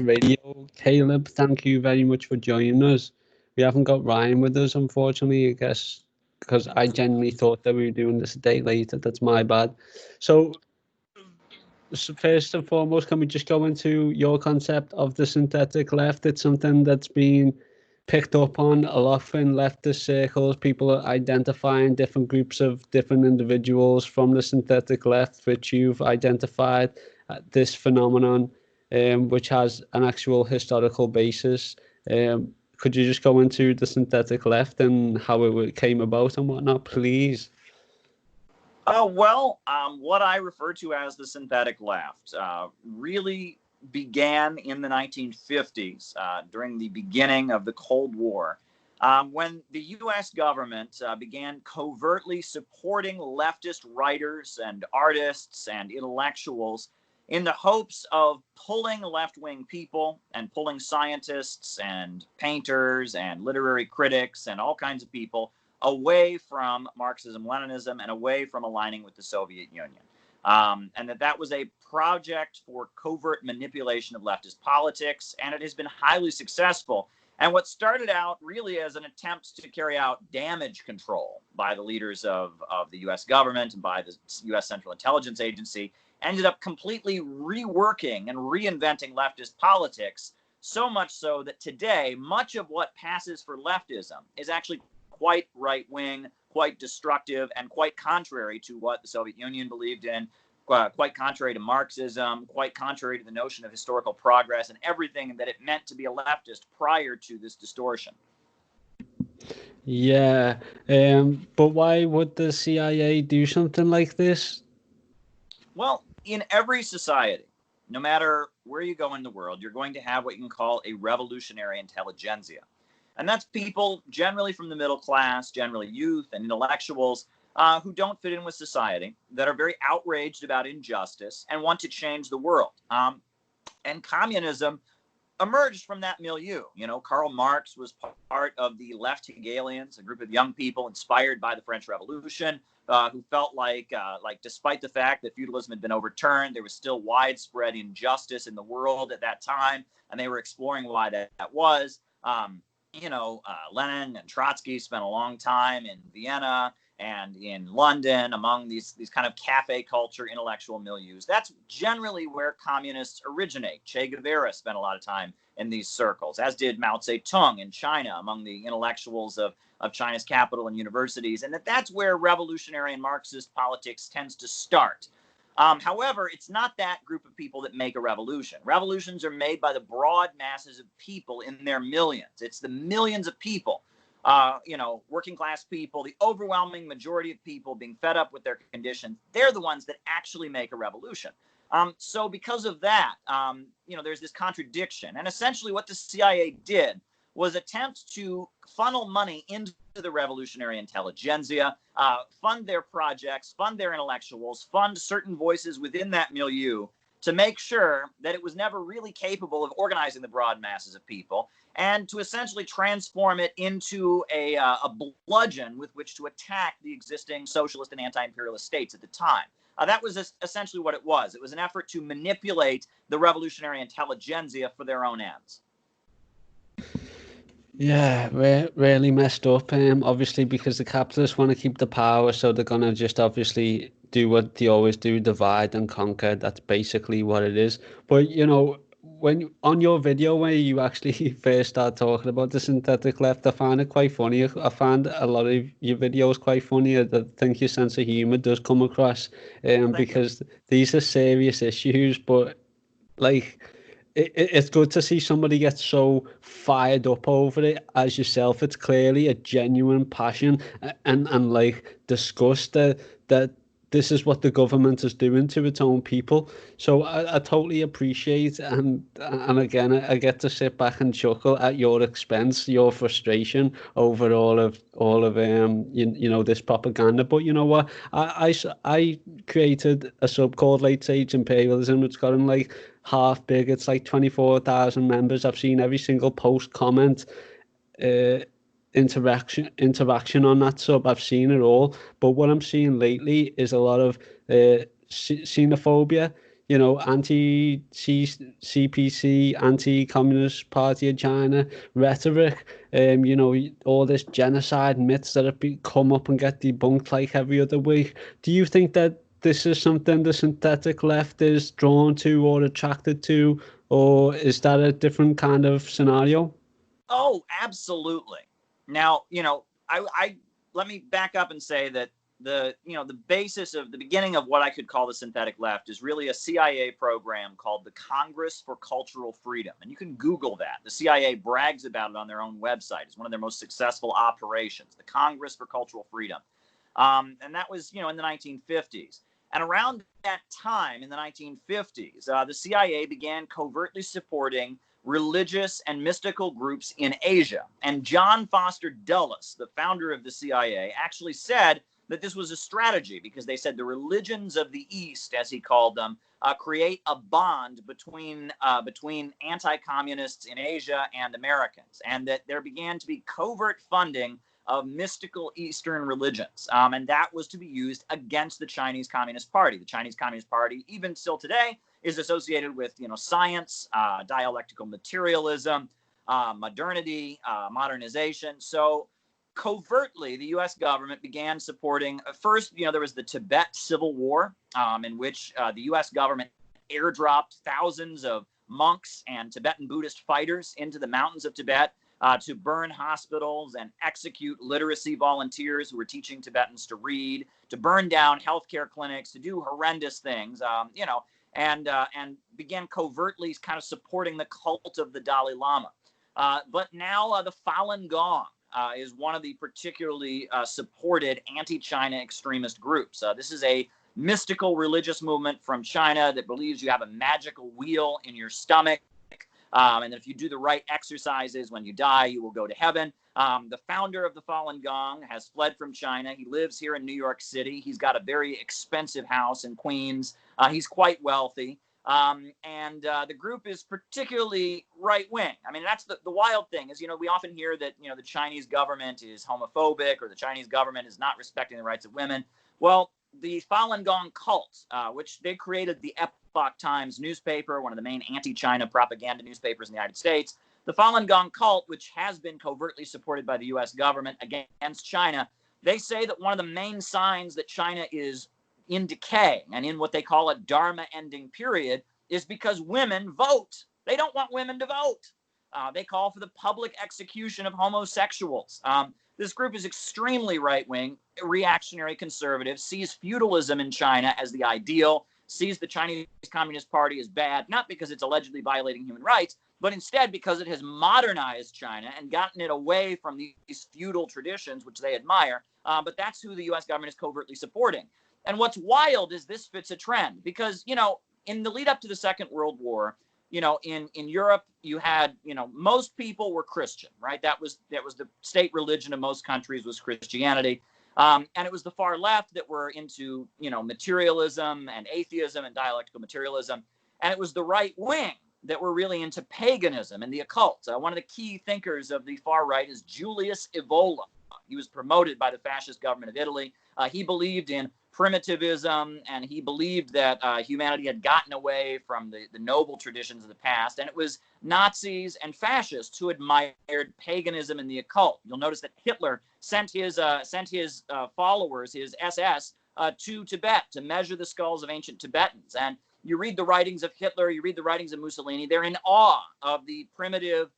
Radio. Caleb, thank you very much for joining us. We haven't got Ryan with us, unfortunately, I guess, because I genuinely thought that we were doing this a day later. That's my bad. So first and foremost, can we just go into your concept of the synthetic left? It's something that's been picked up on a lot in leftist circles. People are identifying different groups of different individuals from the synthetic left, which you've identified this phenomenon, which has an actual historical basis. Could you just go into the synthetic left and how it came about and whatnot, please? What I refer to as the synthetic left really began in the 1950s during the beginning of the Cold War, when the U.S. government began covertly supporting leftist writers and artists and intellectuals in the hopes of pulling left-wing people and pulling scientists and painters and literary critics and all kinds of people away from Marxism-Leninism and away from aligning with the Soviet Union. And that was a project for covert manipulation of leftist politics, and it has been highly successful. And what started out really as an attempt to carry out damage control by the leaders of the U.S. government and by the U.S. Central Intelligence Agency ended up completely reworking and reinventing leftist politics, so much so that today, much of what passes for leftism is actually quite right-wing, quite destructive, and quite contrary to what the Soviet Union believed in, quite contrary to Marxism, quite contrary to the notion of historical progress and everything that it meant to be a leftist prior to this distortion. Yeah, but why would the CIA do something like this? Well, in every society, no matter where you go in the world, you're going to have what you can call a revolutionary intelligentsia. And that's people generally from the middle class, generally youth and intellectuals who don't fit in with society, that are very outraged about injustice and want to change the world. And communism emerged from that milieu. You know, Karl Marx was part of the left Hegelians, a group of young people inspired by the French Revolution, who felt like despite the fact that feudalism had been overturned, there was still widespread injustice in the world at that time, and they were exploring why that was. Lenin and Trotsky spent a long time in Vienna and in London among these kind of cafe culture intellectual milieus. That's generally where communists originate. Che Guevara spent a lot of time in these circles, as did Mao Zedong in China among the intellectuals of China's capital and universities. And that's where revolutionary and Marxist politics tends to start. However, it's not that group of people that make a revolution. Revolutions are made by the broad masses of people in their millions. It's the millions of people, working class people, the overwhelming majority of people being fed up with their conditions. They're the ones that actually make a revolution. So because of that, there's this contradiction. And essentially what the CIA did was attempt to funnel money into the revolutionary intelligentsia, fund their projects, fund their intellectuals, fund certain voices within that milieu to make sure that it was never really capable of organizing the broad masses of people, and to essentially transform it into a bludgeon with which to attack the existing socialist and anti-imperialist states at the time. That was essentially what it was. It was an effort to manipulate the revolutionary intelligentsia for their own ends. Yeah, really messed up. Obviously, because the capitalists want to keep the power, so they're gonna just obviously do what they always do: divide and conquer. That's basically what it is. But when on your video where you actually first start talking about the synthetic left, I found it quite funny. I found a lot of your videos quite funny. I think your sense of humor does come across, because these are serious issues, but like. It's good to see somebody get so fired up over it as yourself. It's clearly a genuine passion and like disgust that this is what the government is doing to its own people. So I totally appreciate and again I get to sit back and chuckle at your expense, your frustration over all of this propaganda. But you know what? I created a sub called Late Stage Imperialism. It's gotten like half big. It's like 24,000 members. I've seen every single post, comment, interaction on that sub. I've seen it all. But what I'm seeing lately is a lot of xenophobia. anti-CPC, anti-Communist Party of China rhetoric, all this genocide myths that have come up and get debunked like every other week. Do you think that this is something the synthetic left is drawn to or attracted to, or is that a different kind of scenario? Oh, absolutely. Now, I let me back up and say that the basis of the beginning of what I could call the synthetic left is really a CIA program called the Congress for Cultural Freedom. And you can Google that. The CIA brags about it on their own website. It's one of their most successful operations, the Congress for Cultural Freedom. And that was, in the 1950s. And around that time in the 1950s, the CIA began covertly supporting religious and mystical groups in Asia. And John Foster Dulles, the founder of the CIA, actually said that this was a strategy because they said the religions of the East, as he called them, create a bond between anti-communists in Asia and Americans, and that there began to be covert funding of mystical Eastern religions, and that was to be used against the Chinese Communist Party. The Chinese Communist Party, even still today, is associated with science, dialectical materialism, modernity, modernization. So covertly, the U.S. government began supporting. First, there was the Tibet Civil War, in which the U.S. government airdropped thousands of monks and Tibetan Buddhist fighters into the mountains of Tibet to burn hospitals and execute literacy volunteers who were teaching Tibetans to read, to burn down healthcare clinics, to do horrendous things, and began covertly kind of supporting the cult of the Dalai Lama. But now the Falun Gong is one of the particularly supported anti-China extremist groups. This is a mystical religious movement from China that believes you have a magical wheel in your stomach, and that if you do the right exercises when you die, you will go to heaven. The founder of the Falun Gong has fled from China. He lives here in New York City. He's got a very expensive house in Queens. He's quite wealthy. And the group is particularly right-wing. I mean, that's the wild thing is, we often hear that, the Chinese government is homophobic or the Chinese government is not respecting the rights of women. Well, the Falun Gong cult, which they created the Epoch Times newspaper, one of the main anti-China propaganda newspapers in the United States, the Falun Gong cult, which has been covertly supported by the U.S. government against China, they say that one of the main signs that China is in decay and in what they call a Dharma ending period is because women vote. They don't want women to vote. They call for the public execution of homosexuals. This group is extremely right-wing, reactionary conservative, sees feudalism in China as the ideal, sees the Chinese Communist Party as bad, not because it's allegedly violating human rights, but instead because it has modernized China and gotten it away from these feudal traditions, which they admire. But that's who the U.S. government is covertly supporting. And what's wild is this fits a trend because, in the lead up to the Second World War, in Europe, you had, most people were Christian, right? That was the state religion of most countries was Christianity. And it was the far left that were into, materialism and atheism and dialectical materialism. And it was the right wing that were really into paganism and the occult. One of the key thinkers of the far right is Julius Evola. He was promoted by the fascist government of Italy. He believed in primitivism, and he believed that humanity had gotten away from the noble traditions of the past, and it was Nazis and fascists who admired paganism and the occult. You'll notice that Hitler sent his followers, his SS, to Tibet to measure the skulls of ancient Tibetans. And you read the writings of Hitler, you read the writings of Mussolini, they're in awe of the primitive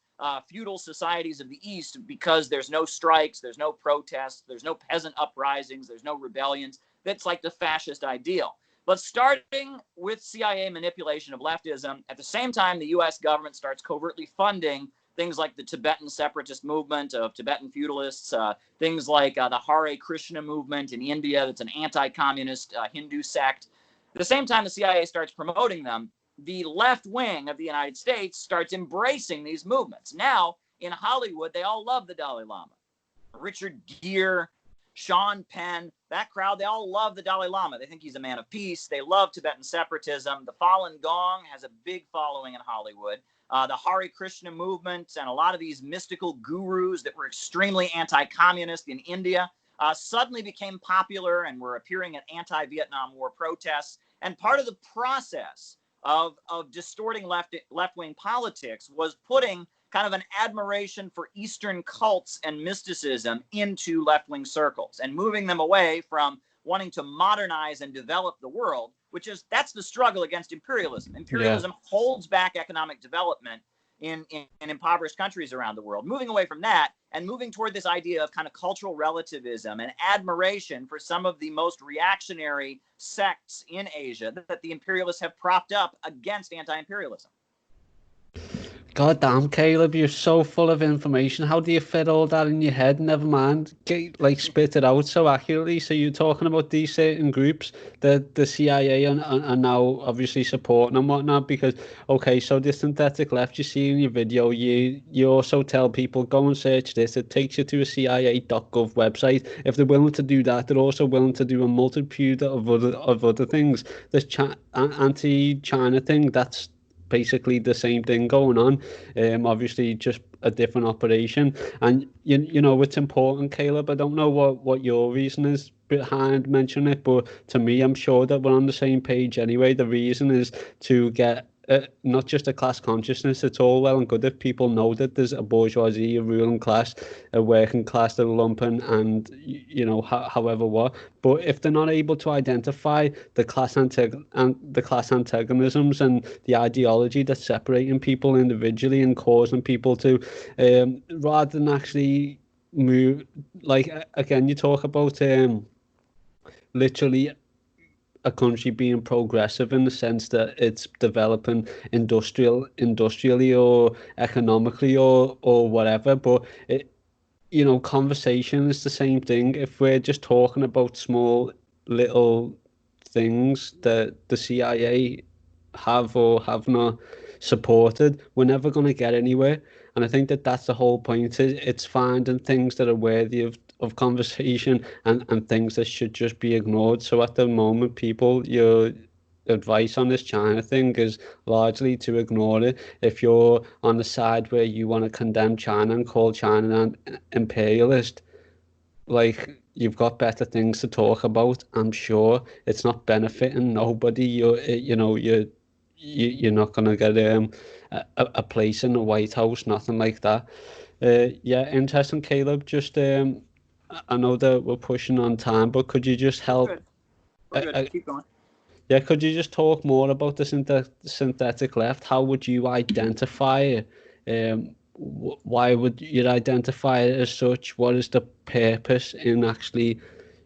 feudal societies of the East because there's no strikes, there's no protests, there's no peasant uprisings, there's no rebellions. That's like the fascist ideal. But starting with CIA manipulation of leftism, at the same time, the U.S. government starts covertly funding things like the Tibetan separatist movement of Tibetan feudalists, things like the Hare Krishna movement in India, that's an anti-communist Hindu sect. At the same time the CIA starts promoting them, the left wing of the United States starts embracing these movements. Now, in Hollywood, they all love the Dalai Lama. Richard Gere, Sean Penn, that crowd, they all love the Dalai Lama. They think he's a man of peace. They love Tibetan separatism. The Falun Gong has a big following in Hollywood. The Hare Krishna movement and a lot of these mystical gurus that were extremely anti-communist in India suddenly became popular and were appearing at anti-Vietnam War protests. And part of the process of distorting left-wing politics was putting kind of an admiration for Eastern cults and mysticism into left-wing circles and moving them away from wanting to modernize and develop the world, that's the struggle against imperialism. Imperialism holds back economic development in impoverished countries around the world. Moving away from that and moving toward this idea of kind of cultural relativism and admiration for some of the most reactionary sects in Asia that the imperialists have propped up against anti-imperialism. God damn, Caleb, you're so full of information. How do you fit all that in your head? Never mind, spit it out so accurately. So you're talking about these certain groups that the CIA are now obviously supporting and whatnot because, okay, so the synthetic left you see in your video, you also tell people, go and search this. It takes you to a CIA.gov website. If they're willing to do that, they're also willing to do a multitude of other things. This anti-China thing, that's basically the same thing going on, obviously just a different operation. And you know it's important, Caleb. I don't know what your reason is behind mentioning it, but to me, I'm sure that we're on the same page anyway. The reason is to get not just a class consciousness. It's all well and good if people know that there's a bourgeoisie, a ruling class, a working class, a lumpen, and however what. But if they're not able to identify the class antagonisms and the ideology that's separating people individually and causing people to, rather than actually move, again, you talk about literally a country being progressive in the sense that it's developing industrially or economically or whatever, but conversation is the same thing. If we're just talking about small little things that the CIA have or have not supported, we're never going to get anywhere. And I think that that's the whole point. It's finding things that are worthy of conversation and things that should just be ignored. So at the moment, people, your advice on this China thing is largely to ignore it. If you're on the side where you want to condemn China and call China an imperialist, you've got better things to talk about. I'm sure it's not benefiting nobody. You're not going to get a place in the White House, nothing like that. Yeah, interesting, Caleb. Just I know that we're pushing on time, but could you just help? We're good. Keep going. Yeah, could you just talk more about the synthetic left? How would you identify it? Why would you identify it as such? What is the purpose in actually,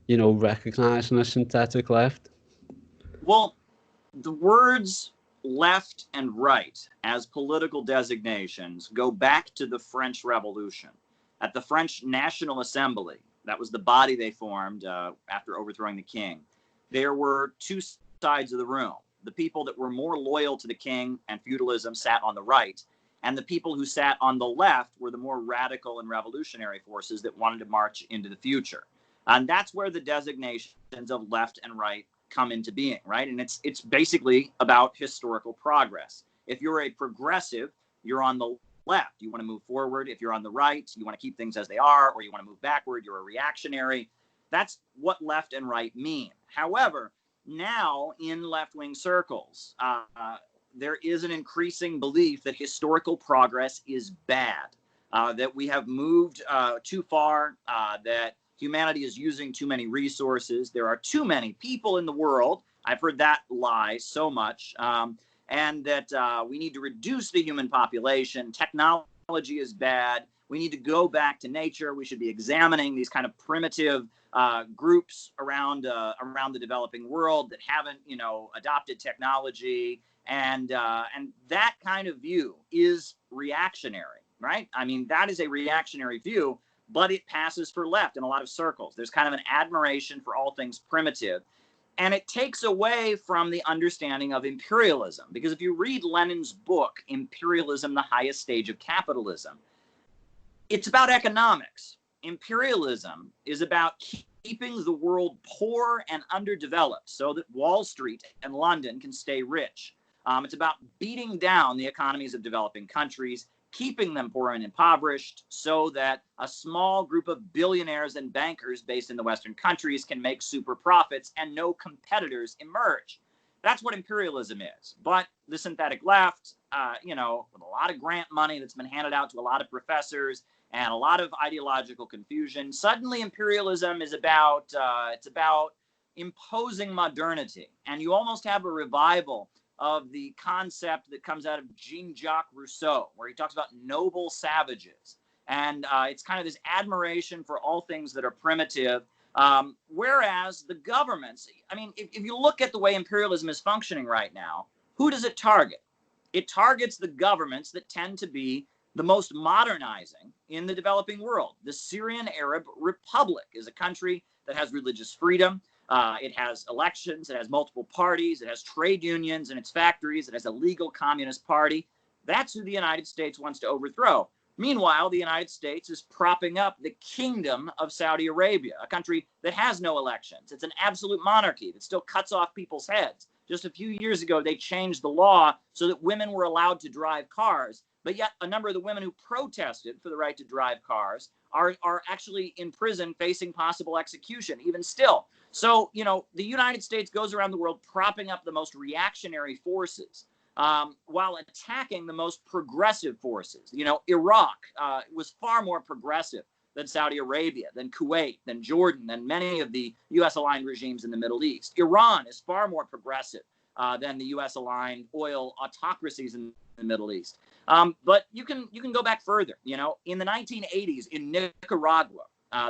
recognizing a synthetic left? Well, the words left and right as political designations go back to the French Revolution. At the French National Assembly, that was the body they formed after overthrowing the king, there were two sides of the room. The people that were more loyal to the king and feudalism sat on the right, and the people who sat on the left were the more radical and revolutionary forces that wanted to march into the future. And that's where the designations of left and right come into being, right? And it's basically about historical progress. If you're a progressive, you're on the left. You want to move forward. If you're on the right, you want to keep things as they are, or you want to move backward, you're a reactionary. That's what left and right mean. However, now in left-wing circles, there is an increasing belief that historical progress is bad, that we have moved too far, that humanity is using too many resources. There are too many people in the world. I've heard that lie so much. And that we need to reduce the human population. Technology is bad. We need to go back to nature. We should be examining these kind of primitive groups around the developing world that haven't, adopted technology. And that kind of view is reactionary, right? I mean, that is a reactionary view, but it passes for left in a lot of circles. There's kind of an admiration for all things primitive. And it takes away from the understanding of imperialism. Because if you read Lenin's book, Imperialism, the Highest Stage of Capitalism, it's about economics. Imperialism is about keeping the world poor and underdeveloped so that Wall Street and London can stay rich. It's about beating down the economies of developing countries, keeping them poor and impoverished so that a small group of billionaires and bankers based in the Western countries can make super profits and no competitors emerge. That's what imperialism is. But the synthetic left, with a lot of grant money that's been handed out to a lot of professors and a lot of ideological confusion, suddenly imperialism is about imposing modernity. And you almost have a revival of the concept that comes out of Jean-Jacques Rousseau, where he talks about noble savages. And it's kind of this admiration for all things that are primitive. Whereas the governments, I mean, if you look at the way imperialism is functioning right now, who does it target? It targets the governments that tend to be the most modernizing in the developing world. The Syrian Arab Republic is a country that has religious freedom. It has elections. It has multiple parties. It has trade unions in its factories. It has a legal communist party. That's who the United States wants to overthrow. Meanwhile, the United States is propping up the kingdom of Saudi Arabia, a country that has no elections. It's an absolute monarchy that still cuts off people's heads. Just a few years ago, they changed the law so that women were allowed to drive cars. But yet a number of the women who protested for the right to drive cars are actually in prison facing possible execution, even still. So, the United States goes around the world propping up the most reactionary forces, while attacking the most progressive forces. Iraq was far more progressive than Saudi Arabia, than Kuwait, than Jordan, than many of the U.S.-aligned regimes in the Middle East. Iran is far more progressive than the U.S.-aligned oil autocracies in the Middle East. But you can go back further. In the 1980s in Nicaragua,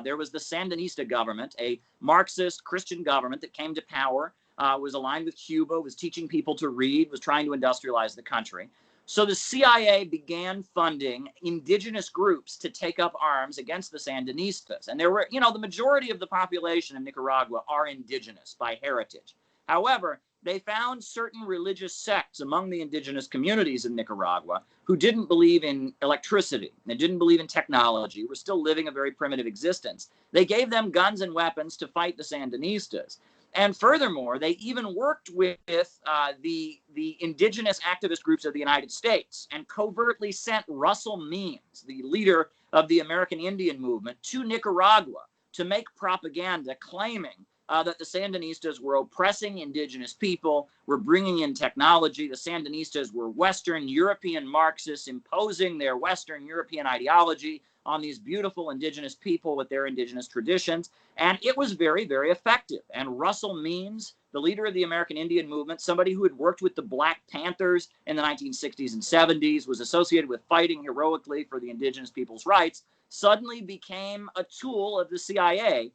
there was the Sandinista government, a Marxist Christian government that came to power, was aligned with Cuba, was teaching people to read, was trying to industrialize the country. So the CIA began funding indigenous groups to take up arms against the Sandinistas. And there were, the majority of the population of Nicaragua are indigenous by heritage. However, they found certain religious sects among the indigenous communities in Nicaragua who didn't believe in electricity. They didn't believe in technology, were still living a very primitive existence. They gave them guns and weapons to fight the Sandinistas. And furthermore, they even worked with the indigenous activist groups of the United States and covertly sent Russell Means, the leader of the American Indian movement, to Nicaragua to make propaganda claiming that the Sandinistas were oppressing indigenous people, were bringing in technology. The Sandinistas were Western European Marxists imposing their Western European ideology on these beautiful indigenous people with their indigenous traditions. And it was very, very effective. And Russell Means, the leader of the American Indian movement, somebody who had worked with the Black Panthers in the 1960s and 70s, was associated with fighting heroically for the indigenous people's rights, suddenly became a tool of the CIA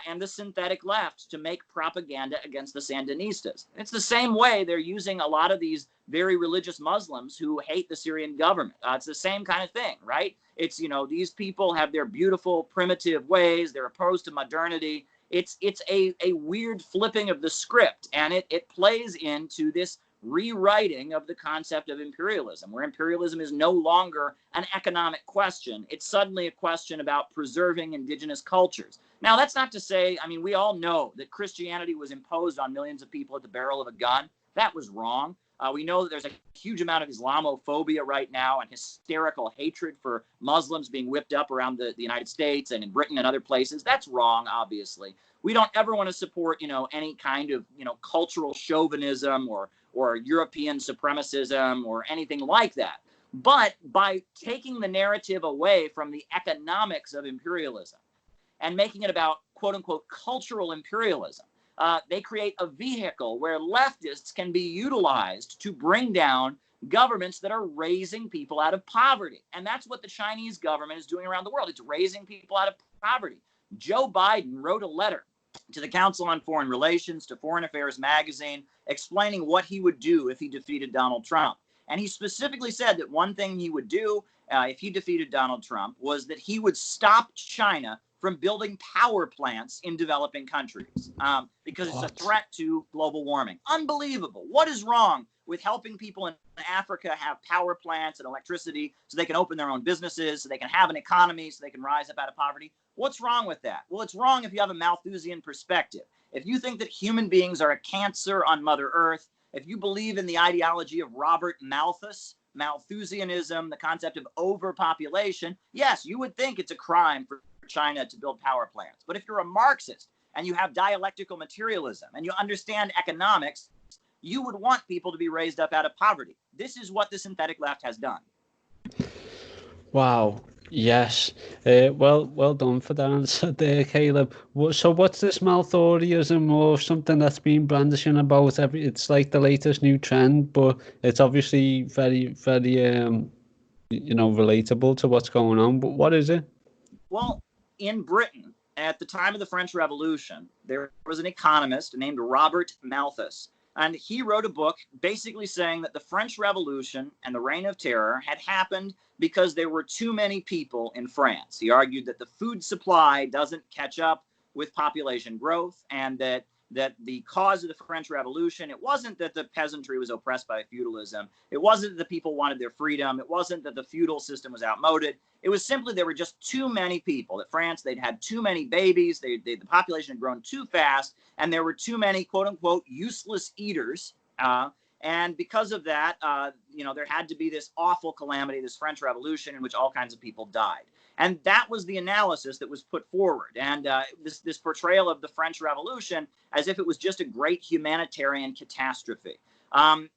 and the synthetic left to make propaganda against the Sandinistas. It's the same way they're using a lot of these very religious Muslims who hate the Syrian government. It's the same kind of thing, right? It's, these people have their beautiful primitive ways. They're opposed to modernity. It's a weird flipping of the script, and it plays into this rewriting of the concept of imperialism, where imperialism is no longer an economic question. It's suddenly a question about preserving indigenous cultures. Now, that's not to say, we all know that Christianity was imposed on millions of people at the barrel of a gun. That was wrong. We know that there's a huge amount of Islamophobia right now and hysterical hatred for Muslims being whipped up around the United States and in Britain and other places. That's wrong, obviously. We don't ever want to support, any kind of, cultural chauvinism or European supremacism or anything like that. But by taking the narrative away from the economics of imperialism and making it about, quote unquote, cultural imperialism, they create a vehicle where leftists can be utilized to bring down governments that are raising people out of poverty. And that's what the Chinese government is doing around the world. It's raising people out of poverty. Joe Biden wrote a letter to the Council on Foreign Relations, to Foreign Affairs magazine, explaining what he would do if he defeated Donald Trump. And he specifically said that one thing he would do if he defeated Donald Trump was that he would stop China from building power plants in developing countries because it's a threat to global warming. Unbelievable. What is wrong with helping people in Africa have power plants and electricity so they can open their own businesses, so they can have an economy, so they can rise up out of poverty? What's wrong with that? Well, it's wrong if you have a Malthusian perspective. If you think that human beings are a cancer on Mother Earth, if you believe in the ideology of Robert Malthus, Malthusianism, the concept of overpopulation, yes, you would think it's a crime for China to build power plants. But if you're a Marxist and you have dialectical materialism and you understand economics, you would want people to be raised up out of poverty. This is what the synthetic left has done. Wow. Yes. Well done for that answer there, Caleb. So what's this Malthusianism or something that's been brandishing about it's like the latest new trend, but it's obviously very relatable to what's going on. But what is it? Well, in Britain, at the time of the French Revolution, there was an economist named Robert Malthus, and he wrote a book basically saying that the French Revolution and the Reign of Terror had happened because there were too many people in France. He argued that the food supply doesn't catch up with population growth, and that the cause of the French Revolution, it wasn't that the peasantry was oppressed by feudalism. It wasn't that the people wanted their freedom. It wasn't that the feudal system was outmoded. It was simply there were just too many people. That France, they'd had too many babies. The population had grown too fast, and there were too many, quote unquote, useless eaters. And because of that, there had to be this awful calamity, this French Revolution, in which all kinds of people died. And that was the analysis that was put forward. And this portrayal of the French Revolution as if it was just a great humanitarian catastrophe. And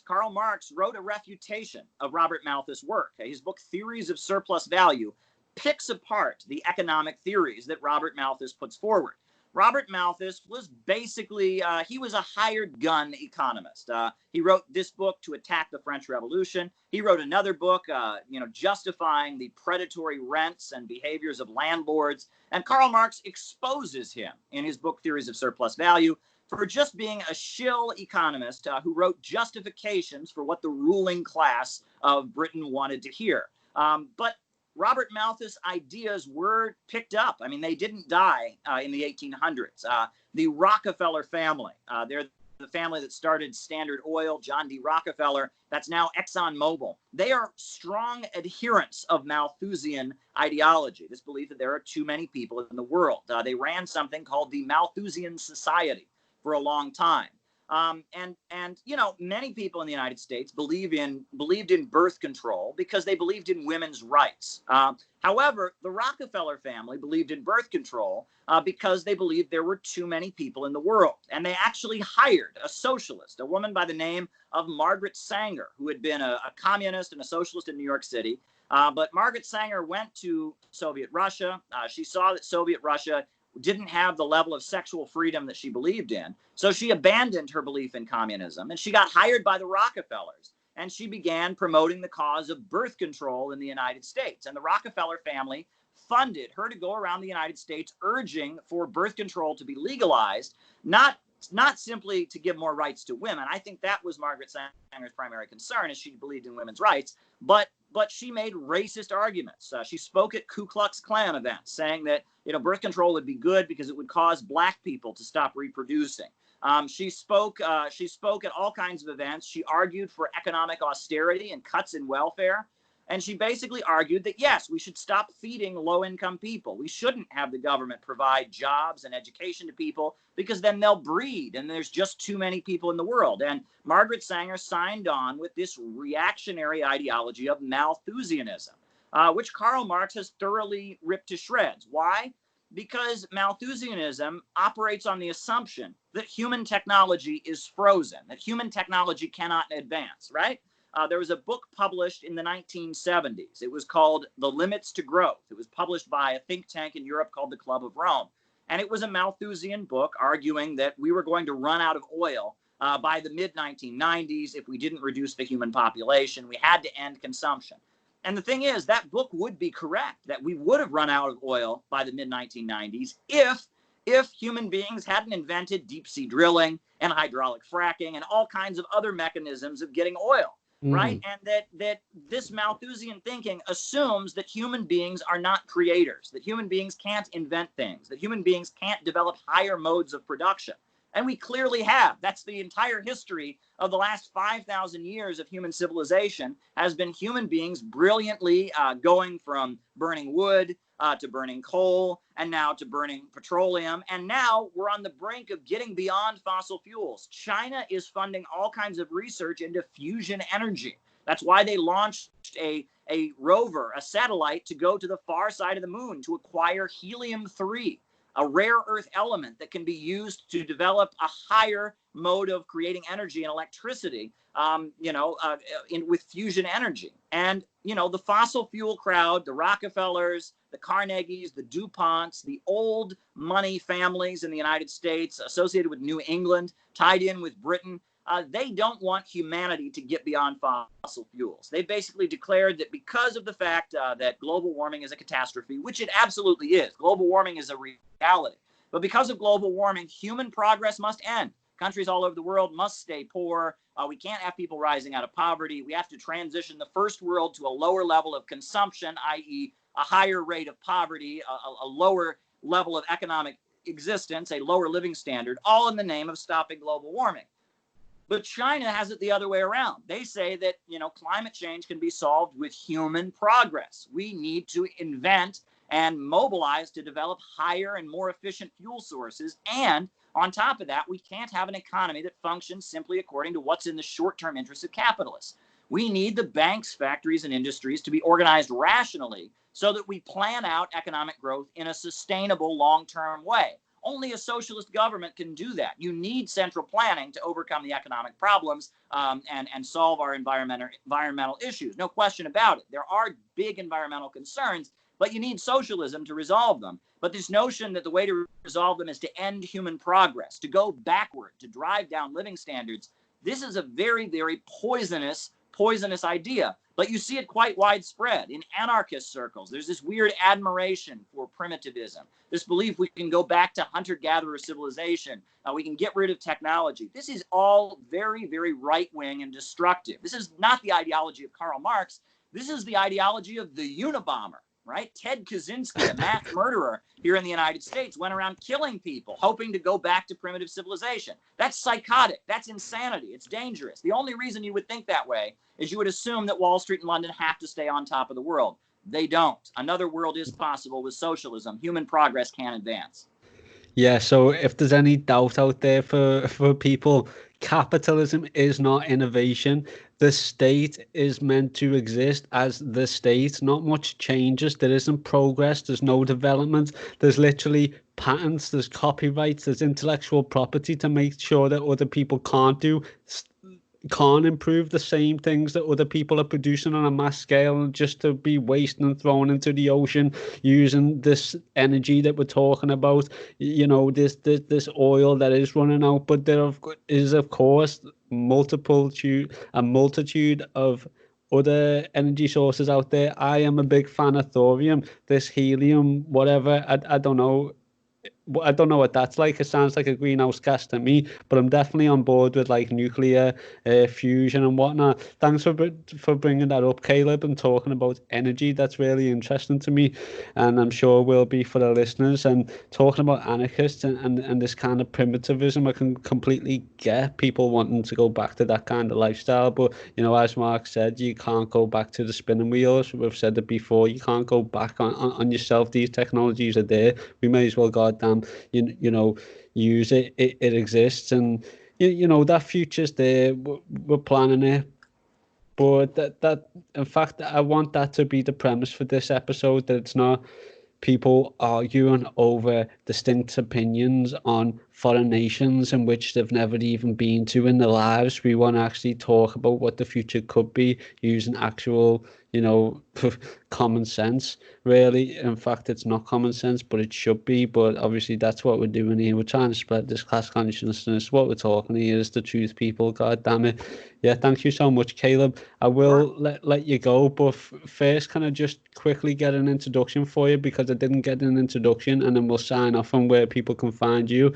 Karl Marx, wrote a refutation of Robert Malthus' work. His book, Theories of Surplus Value, picks apart the economic theories that Robert Malthus puts forward. Robert Malthus was basically, he was a hired gun economist. He wrote this book to attack the French Revolution. He wrote another book, justifying the predatory rents and behaviors of landlords. And Karl Marx exposes him in his book, Theories of Surplus Value, for just being a shill economist who wrote justifications for what the ruling class of Britain wanted to hear. But Robert Malthus' ideas were picked up. I mean, they didn't die in the 1800s. The Rockefeller family, they're the family that started Standard Oil, John D. Rockefeller, that's now ExxonMobil. They are strong adherents of Malthusian ideology, this belief that there are too many people in the world. They ran something called the Malthusian Society for a long time. Many people in the United States believed in birth control because they believed in women's rights. However, the Rockefeller family believed in birth control because they believed there were too many people in the world. And they actually hired a socialist, a woman by the name of Margaret Sanger, who had been a communist and a socialist in New York City. But Margaret Sanger went to Soviet Russia. She saw that Soviet Russia didn't have the level of sexual freedom that she believed in. So she abandoned her belief in communism, and she got hired by the Rockefellers, and she began promoting the cause of birth control in the United States. And the Rockefeller family funded her to go around the United States urging for birth control to be legalized, not simply to give more rights to women. I think that was Margaret Sanger's primary concern, as she believed in women's rights, but she made racist arguments. She spoke at Ku Klux Klan events saying that birth control would be good because it would cause black people to stop reproducing. She spoke at all kinds of events. She argued for economic austerity and cuts in welfare. And she basically argued that, yes, we should stop feeding low-income people. We shouldn't have the government provide jobs and education to people because then they'll breed and there's just too many people in the world. And Margaret Sanger signed on with this reactionary ideology of Malthusianism, which Karl Marx has thoroughly ripped to shreds. Why? Because Malthusianism operates on the assumption that human technology is frozen, that human technology cannot advance, right? There was a book published in the 1970s. It was called The Limits to Growth. It was published by a think tank in Europe called the Club of Rome. And it was a Malthusian book arguing that we were going to run out of oil by the mid-1990s if we didn't reduce the human population. We had to end consumption. And the thing is, that book would be correct, that we would have run out of oil by the mid-1990s if human beings hadn't invented deep-sea drilling and hydraulic fracking and all kinds of other mechanisms of getting oil. Right? And that this Malthusian thinking assumes that human beings are not creators, that human beings can't invent things, that human beings can't develop higher modes of production. And we clearly have. That's the entire history of the last 5,000 years of human civilization has been human beings brilliantly going from burning wood to burning coal, and now to burning petroleum. And now we're on the brink of getting beyond fossil fuels. China is funding all kinds of research into fusion energy. That's why they launched a rover, a satellite, to go to the far side of the moon to acquire helium-3, a rare earth element that can be used to develop a higher mode of creating energy and electricity, with fusion energy. And, the fossil fuel crowd, the Rockefellers, the Carnegies, the DuPonts, the old money families in the United States associated with New England, tied in with Britain, they don't want humanity to get beyond fossil fuels. They basically declared that because of the fact that global warming is a catastrophe, which it absolutely is. Global warming is a reality. But because of global warming, human progress must end. Countries all over the world must stay poor. We can't have people rising out of poverty. We have to transition the first world to a lower level of consumption, i.e., a higher rate of poverty, a lower level of economic existence, a lower living standard, all in the name of stopping global warming. But China has it the other way around. They say that, climate change can be solved with human progress. We need to invent and mobilize to develop higher and more efficient fuel sources. And on top of that, we can't have an economy that functions simply according to what's in the short-term interests of capitalists. We need the banks, factories, and industries to be organized rationally so that we plan out economic growth in a sustainable long-term way. Only a socialist government can do that. You need central planning to overcome the economic problems and solve our environmental issues. No question about it. There are big environmental concerns, but you need socialism to resolve them. But this notion that the way to resolve them is to end human progress, to go backward, to drive down living standards, this is a very, very poisonous idea. But you see it quite widespread in anarchist circles. There's this weird admiration for primitivism, this belief we can go back to hunter-gatherer civilization, we can get rid of technology. This is all very, very right-wing and destructive. This is not the ideology of Karl Marx. This is the ideology of the Unabomber, right? Ted Kaczynski, a mass murderer here in the United States, went around killing people, hoping to go back to primitive civilization. That's psychotic. That's insanity. It's dangerous. The only reason you would think that way is you would assume that Wall Street and London have to stay on top of the world. They don't. Another world is possible with socialism. Human progress can advance. Yeah, so if there's any doubt out there for people, capitalism is not innovation. The state is meant to exist as the state. Not much changes. There isn't progress. There's no development. There's literally patents, there's copyrights, there's intellectual property to make sure that other people can't improve the same things that other people are producing on a mass scale, just to be wasted and thrown into the ocean using this energy that we're talking about, this oil that is running out. But there is, of course, a multitude of other energy sources out there. I am a big fan of thorium, this helium, whatever. I don't know. I don't know what that's like. It sounds like a greenhouse gas to me, but I'm definitely on board with like nuclear fusion and whatnot. Thanks for bringing that up, Caleb, and talking about energy. That's really interesting to me, and I'm sure will be for the listeners. And talking about anarchists and this kind of primitivism, I can completely get people wanting to go back to that kind of lifestyle. But as Mark said, you can't go back to the spinning wheels. We've said it before. You can't go back on yourself. These technologies are there. We may as well goddamn use it. It exists, and that future's there. We're planning it. But that in fact, I want that to be the premise for this episode, that it's not people arguing over distinct opinions on foreign nations in which they've never even been to in their lives. We want to actually talk about what the future could be using actual, common sense, really. In fact, it's not common sense, but it should be. But obviously, that's what we're doing here. We're trying to spread this class consciousness. What we're talking here is the truth, people. God damn it. Yeah, thank you so much, Caleb. I will let you go, but first, can I just quickly get an introduction for you, because I didn't get an introduction, and then we'll sign off on where people can find you.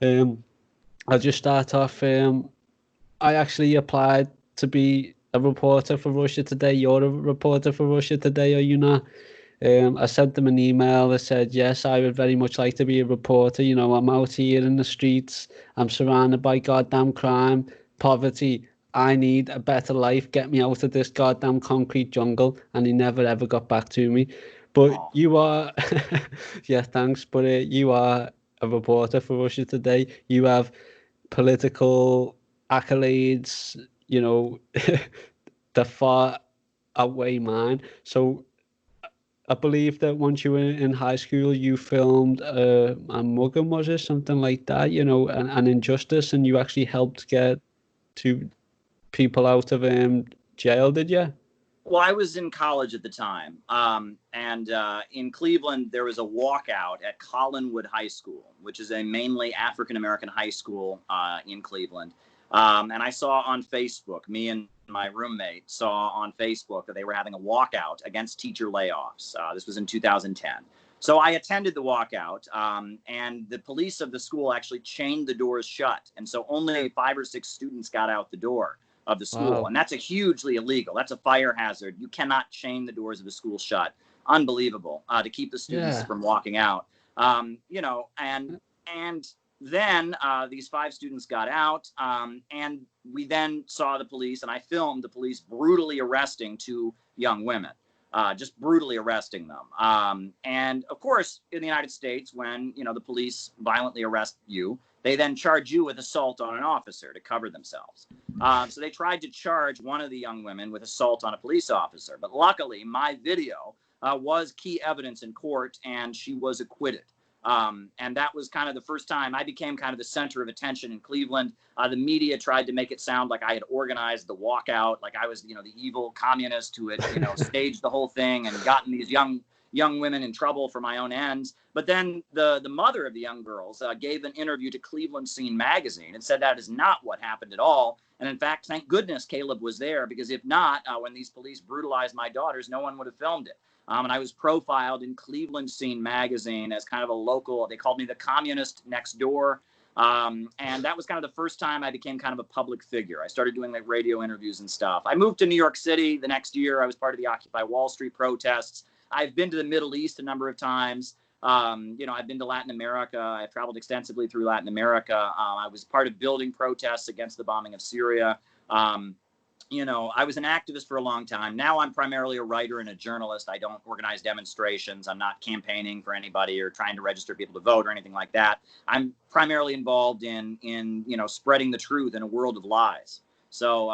I'll just start off. I actually applied to be a reporter for Russia Today. You're a reporter for Russia Today, are you not? I sent them an email that said, yes, I would very much like to be a reporter. I'm out here in the streets. I'm surrounded by goddamn crime, poverty. I need a better life. Get me out of this goddamn concrete jungle. And he never, ever got back to me. But you are, yeah, thanks. But you are a reporter for Russia Today. You have political accolades, that far outweigh mine. So I believe that once you were in high school, you filmed a mugging, was it something like that? You know, an injustice, and you actually helped get two people out of jail, did you? Well, I was in college at the time, and in Cleveland, there was a walkout at Collinwood High School, which is a mainly African-American high school in Cleveland. And I saw on Facebook, me and my roommate saw on Facebook that they were having a walkout against teacher layoffs. This was in 2010. So I attended the walkout, and the police of the school actually chained the doors shut. And so only 5 or 6 students got out the door of the school. Wow. And that's a hugely illegal. That's a fire hazard. You cannot chain the doors of the school shut. Unbelievable, to keep the students from walking out. You know, and then these 5 students got out, and we then saw the police, and I filmed the police brutally arresting 2 young women. Just brutally arresting them. And of course, in the United States, when, you know, the police violently arrest you, they then charge you with assault on an officer to cover themselves. So they tried to charge one of the young women with assault on a police officer. But luckily, my video was key evidence in court, and she was acquitted. And that was kind of the first time I became kind of the center of attention in Cleveland. The media tried to make it sound like I had organized the walkout, like I was, you know, the evil communist who had, you know, staged the whole thing and gotten these young women in trouble for my own ends. But then the mother of the young girls gave an interview to Cleveland Scene magazine and said that is not what happened at all. And in fact, thank goodness Caleb was there, because if not, when these police brutalized my daughters, no one would have filmed it. And I was profiled in Cleveland Scene magazine as kind of a local, they called me the communist next door. And that was kind of the first time I became kind of a public figure. I started doing like radio interviews and stuff. I moved to New York City the next year. I was part of the Occupy Wall Street protests. I've been to the Middle East a number of times. You know, I've been to Latin America. I've traveled extensively through Latin America. I was part of building protests against the bombing of Syria. You know, I was an activist for a long time. Now I'm primarily a writer and a journalist. I don't organize demonstrations. I'm not campaigning for anybody or trying to register people to vote or anything like that. I'm primarily involved in you know, spreading the truth in a world of lies. So,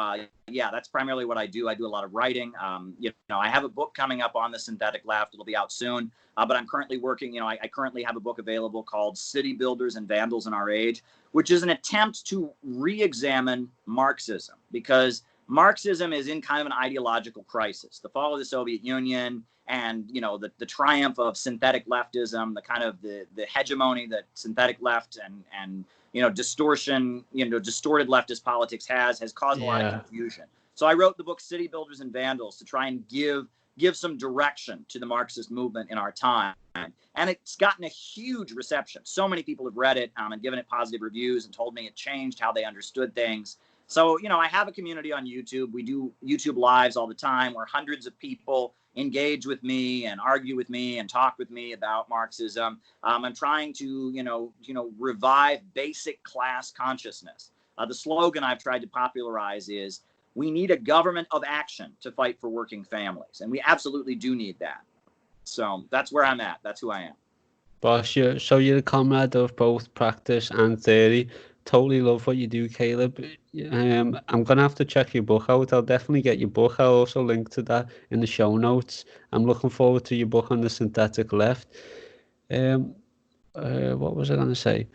yeah, that's primarily what I do. I do a lot of writing. You know, I have a book coming up on the synthetic left. It'll be out soon. But I'm currently working, you know, I currently have a book available called City Builders and Vandals in Our Age, which is an attempt to re-examine Marxism, because Marxism is in kind of an ideological crisis. The fall of the Soviet Union and, you know, the triumph of synthetic leftism, the kind of the hegemony that synthetic left and you know, distortion, you know, distorted leftist politics has caused a lot of confusion. So I wrote the book City Builders and Vandals to try and give some direction to the Marxist movement in our time. And it's gotten a huge reception. So many people have read it and given it positive reviews and told me it changed how they understood things. So, you know, I have a community on YouTube. We do YouTube lives all the time where hundreds of people engage with me and argue with me and talk with me about Marxism. I'm trying to, you know, revive basic class consciousness. The slogan I've tried to popularize is, we need a government of action to fight for working families. And we absolutely do need that. So that's where I'm at. That's who I am. Boss, you're a comrade of both practice and theory. Totally love what you do, Caleb. I'm gonna have to check your book out. I'll definitely get your book. I'll also link to that in the show notes. I'm looking forward to your book on the synthetic left. What was I gonna say?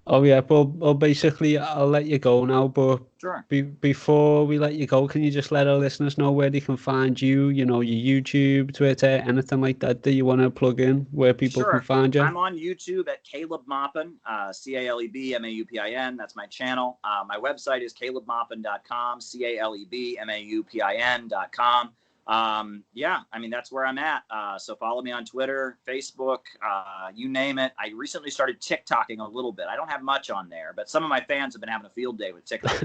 Oh yeah, well basically I'll let you go now, but Sure. Before we let you go, can you just let our listeners know where they can find you, you know, your YouTube, Twitter, anything like that you want to plug in, where people can find you? I'm on YouTube at Caleb Maupin, CALEBMAUPIN. That's my channel. My website is calebmaupin.com, CALEBMAUPIN.com. Yeah, I mean, that's where I'm at. So follow me on Twitter, Facebook, you name it. I recently started TikToking a little bit. I don't have much on there, but some of my fans have been having a field day with TikTok.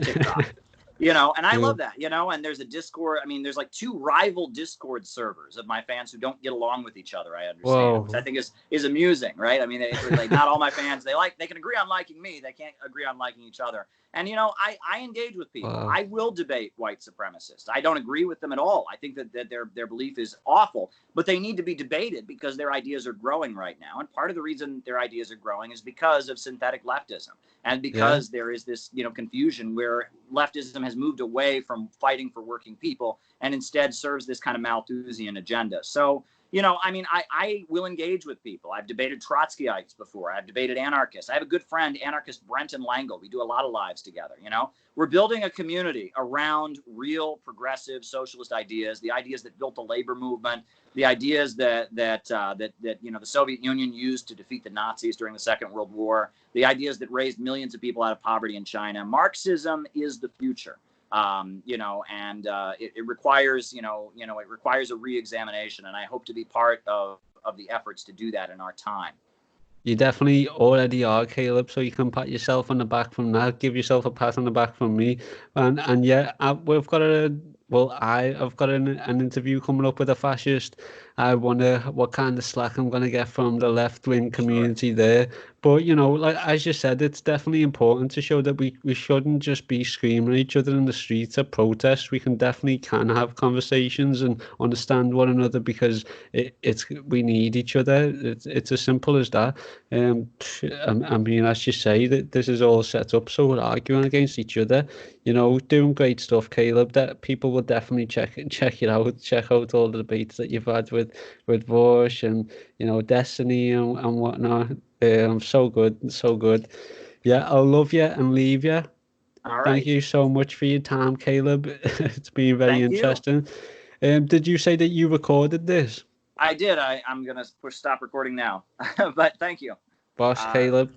You know, and I love that, you know, and there's a Discord. I mean, there's like 2 rival Discord servers of my fans who don't get along with each other, I understand, which I think is amusing, right? I mean, like, not all my fans, they can agree on liking me. They can't agree on liking each other. And, you know, I engage with people. Wow. I will debate white supremacists. I don't agree with them at all. I think that their belief is awful, but they need to be debated because their ideas are growing right now. And part of the reason their ideas are growing is because of synthetic leftism and because there is this, you know, confusion where leftism has moved away from fighting for working people and instead serves this kind of Malthusian agenda. So, I mean, I will engage with people. I've debated Trotskyites before. I've debated anarchists. I have a good friend, anarchist Brenton Langle. We do a lot of lives together. We're building a community around real progressive socialist ideas, the ideas that built the labor movement, the ideas that the Soviet Union used to defeat the Nazis during the Second World War, the ideas that raised millions of people out of poverty in China. Marxism is the future. It requires, it requires a re-examination, and I hope to be part of the efforts to do that in our time. You definitely already are, Caleb, so you can pat yourself on the back from that. Give yourself a pat on the back from me. And yeah, I've got an interview coming up with a fascist. I wonder what kind of slack I'm going to get from the left-wing community there. But, like as you said, it's definitely important to show that we shouldn't just be screaming at each other in the streets at protests. We definitely can have conversations and understand one another, because we need each other. It's as simple as that. I mean, as you say, that this is all set up so we're arguing against each other. Doing great stuff, Caleb. That people will definitely check it out. Check out all the debates that you've had with Bush and Destiny and whatnot. So good, so good. Yeah, I'll love you and leave you. All right. Thank you so much for your time, Caleb. It's been very interesting. Did you say that you recorded this? I did. I'm gonna push stop recording now. But thank you, boss. Caleb.